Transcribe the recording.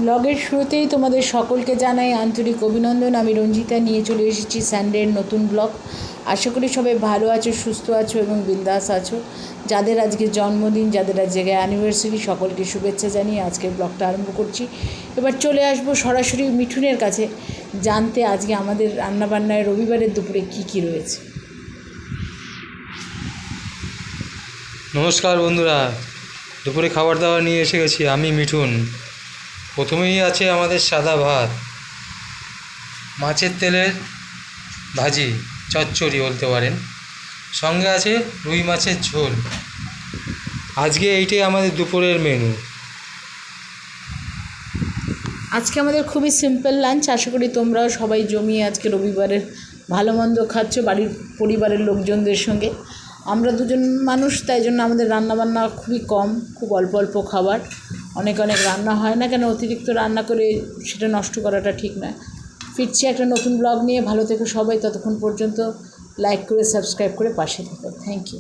ব্লগের শুরুতেই তোমাদের সকলকে জানাই আন্তরিক অভিনন্দন। আমি রঞ্জিতা নিয়ে চলে এসেছি সানডের নতুন ব্লগ। আশা করি সবাই ভালো আছো, সুস্থ আছো এবং বিন্দাস আছো। যাদের আজকে জন্মদিন, যাদের আজকে অ্যানিভার্সারি, সকলকে শুভেচ্ছা জানিয়ে আজকের ব্লগটা আরম্ভ করছি। এবার চলে আসবো সরাসরি মিঠুনের কাছে জানতে আজকে আমাদের রান্নাবান্নায় রবিবারের দুপুরে কি রয়েছে। নমস্কার বন্ধুরা, দুপুরে খাবার দাবার নিয়ে এসে গেছি আমি মিঠুন। প্রথমেই আছে আমাদের সাদা ভাত, মাছের তেলের ভাজি, চচ্চড়ি বলতে পারেন, সঙ্গে আছে রুই মাছের ঝোল। আজকে এইটাই আমাদের দুপুরের মেনু। আজকে আমাদের খুবই সিম্পল লাঞ্চ। আশা করি তোমরাও সবাই জমিয়ে আজকে রবিবারের ভালো মন্দ খাচ্ছ বাড়ির পরিবারের লোকজনদের সঙ্গে। আমরা দুজন মানুষ, তাই জন্য আমাদের রান্নাবান্না খুবই কম, খুব অল্প অল্প খাবার। অনেক রান্না হয় না, কেন অতিরিক্ত রান্না করে সেটা নষ্ট করাটা ঠিক নয়। ফিরছি একটা নতুন ব্লগ নিয়ে। ভালো থেকো সবাই, ততক্ষণ পর্যন্ত লাইক করে সাবস্ক্রাইব করে পাশে থেকো। Thank you.